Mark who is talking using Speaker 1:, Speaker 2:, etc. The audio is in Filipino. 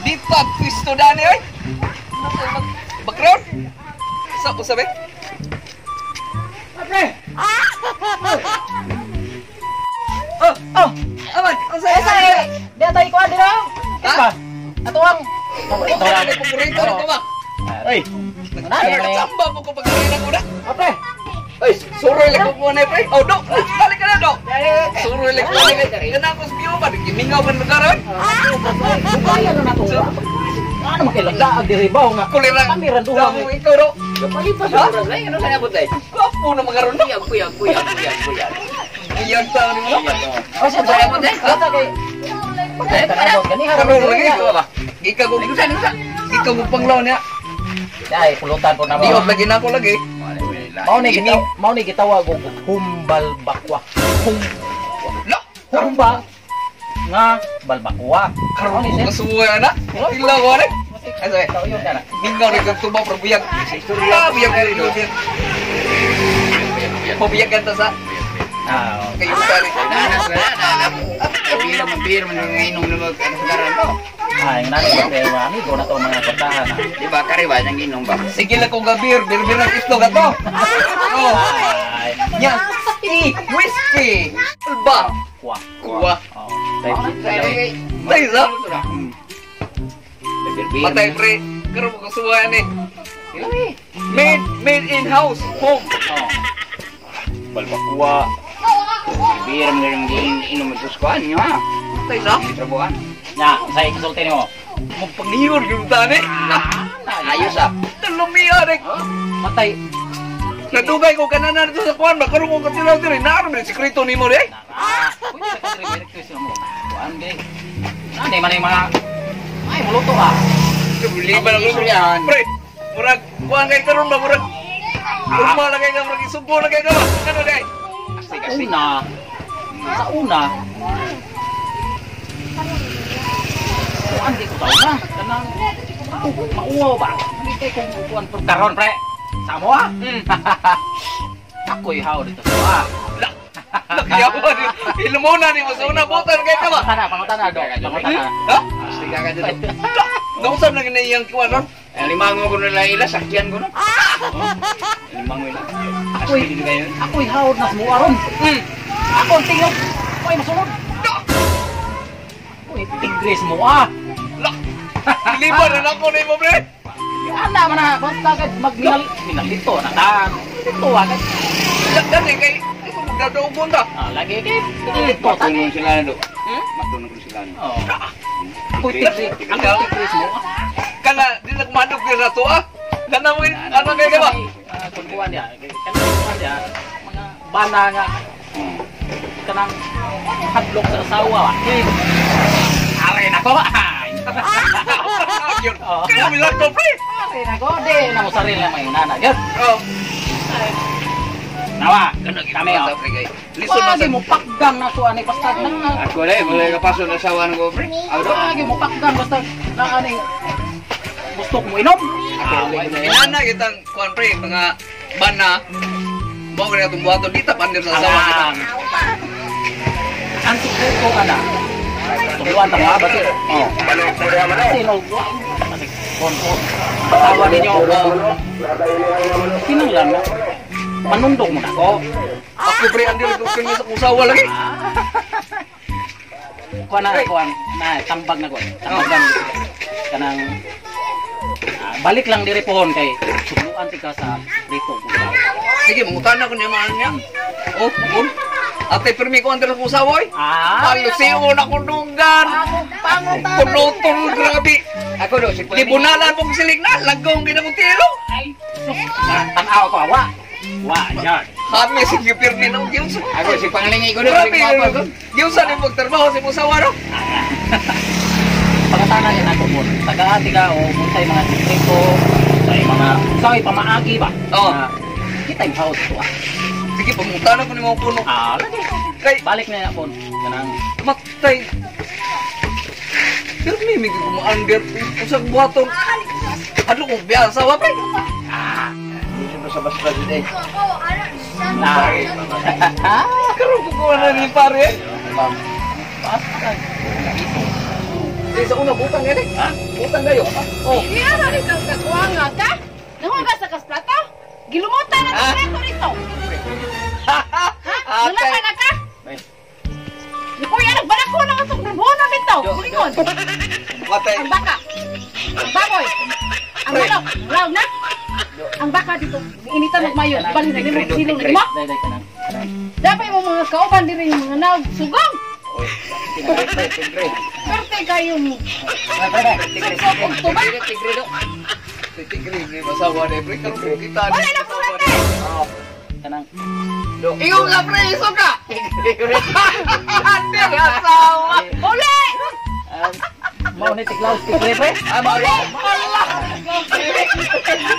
Speaker 1: Dito ang pwisto dani ay. Background. Sa usabe.
Speaker 2: Pre.
Speaker 1: Aman, usabe.
Speaker 2: Dia tayo ko dito.
Speaker 1: Ha?
Speaker 2: Ato ang
Speaker 1: Paborito ko ba?
Speaker 2: Ay.
Speaker 1: Samba mo ko pagkain ko na.
Speaker 2: Pre.
Speaker 1: Ay, suroy lang ko na pre. Oh, dok. Balik ka na, dok. Suroy lang ko na. Kana ko sa biyo ba? Gimingaw man lugaran.
Speaker 2: Kaya na nato. Ano makilaga di ribaw nga.
Speaker 1: Kulirang.
Speaker 2: Kamiran duha.
Speaker 1: Kamu ikaw, dok.
Speaker 3: Palipas sa oras na, ano kaya butay?
Speaker 1: Kapo na magaron na.
Speaker 3: Kuyag.
Speaker 1: Iyan sa ano mo?
Speaker 2: O siya ba mo dai? Kata kay. Kanado gani ha.
Speaker 1: Karon lagi ko ba? Ikaw mo panglaw niya.
Speaker 2: Dai pulutan ko na ba.
Speaker 1: Diot lagi na ako lagi.
Speaker 2: Mau ni gitawag og humbal bakwa.
Speaker 1: La,
Speaker 2: Humba nga balbakwa.
Speaker 1: karon ko kasuwa na. Ila ko ni. Ano eh?
Speaker 2: Tayo na.
Speaker 1: Mingaw ni kang tuba pro buyag. Buyag dito. Pabiyag ka sa kayo kali.
Speaker 3: Mampir man ang inom na mag-agaran ko.
Speaker 2: Ay, nani ba kayo mami go na to mga portahan.
Speaker 3: Di ba, kariba nang inom ba?
Speaker 1: Sige lang kong gabir, bir ng itlog ato. Oh,
Speaker 2: Ay,
Speaker 1: yan. Whiskey. Alba.
Speaker 2: kwa.
Speaker 1: Kuwa.
Speaker 2: Oh,
Speaker 1: Tay sa? Patay pre. Karon ko kasuwa ni. Made in house home.
Speaker 2: Oh.
Speaker 3: Balbakwa. Bir man ang inom mo kuskuan niyo ha.
Speaker 1: Tay sa?
Speaker 3: Trabuhan.
Speaker 2: Nya, saya konsultin mo.
Speaker 1: Magpangiyon gyud tani.
Speaker 3: Ayos ah.
Speaker 1: Talumiya rek.
Speaker 2: Matay.
Speaker 1: Nadugay ko kananan dito sa kuan ba karon ko katilaw diri na ano man sikreto nimo re.
Speaker 2: Pwede ka dire request mo. Kuan di. Nani man yung mga ay muluto ah.
Speaker 1: Lima lang ko yan. Pre, murag kuan kay karon ba murag Urma lagay ka murag isubo lagay ka ba? Ano day?
Speaker 3: Asik-asik.
Speaker 2: Sa una. Kuan di ko tahu na. Kanang mauwaw ba? Hindi kay kung kuan pag karon pre. Sa mo ah. Ako'y haw dito sa ah.
Speaker 1: Nagyawa ni. Ilumuna ni mo sa una botan kay ka ba?
Speaker 2: Pangutana do. Pangutana.
Speaker 1: Ha?
Speaker 3: Asik ka dito.
Speaker 1: Nausap na ginayang kuan ron.
Speaker 3: Limango ko nila ila, sakyan ko na. Limango ila. Asik din kayo.
Speaker 2: Ako'y haw na sa mua ron. Ako ang tingog. Ako'y masunod. Ako'y tigres mo ah.
Speaker 1: Lima na ako ni mo pre.
Speaker 2: Ana man na basta kay minalito na ta. Ito ah.
Speaker 1: Dani kay ito magdadaogon ta.
Speaker 2: Lagi kay dito ta.
Speaker 3: Matulong sila na do. Matulong ko sila na.
Speaker 2: Oh. Ako'y tigres mo ah.
Speaker 1: Kana di nagmanok ni sa to ah. Kana mo ano kay ka ba?
Speaker 2: Kunkuan dia. Kunkuan dia. Mga bana nga kanang hadlok sa asawa. Are na ko.
Speaker 1: Kaya bilang ko pre.
Speaker 2: Are na ko de na mo sarili na may nana. Gad.
Speaker 1: Oh.
Speaker 2: Nawa.
Speaker 1: Kami oh.
Speaker 2: Listen lagi mo pakgang na to ani basta na.
Speaker 3: Ako dai, mulai kapaso na sawa ng gobre.
Speaker 2: Lagi mo pakgang basta na ani gusto mo inom.
Speaker 1: Inana kitang kuan pre mga bana. Mo kaya itong buhaton dita pandir sa asawa kita.
Speaker 2: Ang ko ana. Tuluan ta ba basi? Oh. Sino? Kasi konto. Asawa ninyo. Kinanglan mo. Manundok mo na ko.
Speaker 1: Ako pre andir ko kanya sa usawa lagi.
Speaker 2: Kuan na tambag na ko. Tambagan kanang balik lang diri pohon kay suluan ti ka sa rito.
Speaker 1: Sige, mangutana ko niya man niya. Oh. Ate permi ko andir ko usawa oy. Palusiyo na kundugan. Kunutol grabe.
Speaker 3: Ako do, si
Speaker 1: Libunalan pong silig na, lagong ginamutiro.
Speaker 2: Ay, tanaw ko wa. Wa yan.
Speaker 1: Kami si Pirni ng Diyos.
Speaker 3: Ako si panglingi ko do,
Speaker 1: Grabe,
Speaker 3: si papa ko.
Speaker 1: Diyos na magtrabaho sa musawa no?
Speaker 2: Pagkatana yan ako mo. Taga-ati ka o say mga distrito, say pamaagi ba?
Speaker 1: Oo.
Speaker 2: Kita yung house ko ah.
Speaker 1: Sige, pangutana ko ni mga puno.
Speaker 2: Lagi.
Speaker 1: Kay,
Speaker 2: Balik na yan po. Ganang.
Speaker 1: matay. Pero may gumaangger. Usang buhaton. Ano kong biyasa, wapay?
Speaker 3: Dito sa basta dito.
Speaker 1: Karoon ko kuha na ni pare.
Speaker 2: Basta.
Speaker 1: Di sa una butang yan eh.
Speaker 3: Ha?
Speaker 1: Butang kayo. Oh.
Speaker 4: Iya, rin kang kakuanga ka? Nahugas sa kasplato? Gilumutan na ng plato rito. Ha? Nalaman na ka?
Speaker 3: Ay.
Speaker 4: Ni Kuya, nagbalak ko ng atong bubono nito. Kulingon.
Speaker 1: Patay.
Speaker 4: Ang baka. Ang baboy. Ang manok. Raw na. Ang baka dito. Initan magmayo. Bali na nimo silong na mo.
Speaker 2: Day ka nang.
Speaker 4: Dapat mo mga kauban diri yung mga naog sugong.
Speaker 3: Tigre.
Speaker 4: Perte kayo mo.
Speaker 1: Tigre, tigre do. Tigre, ni masawa na pre karon kita.
Speaker 4: Wala na po natin.
Speaker 2: Kanang.
Speaker 1: Ikaw nga pre, iso ka. Ande asawa.
Speaker 4: Uli!
Speaker 2: Mau ni tiklaw tigre pre.
Speaker 1: Amalo.
Speaker 4: Tigre, tigre, tigre.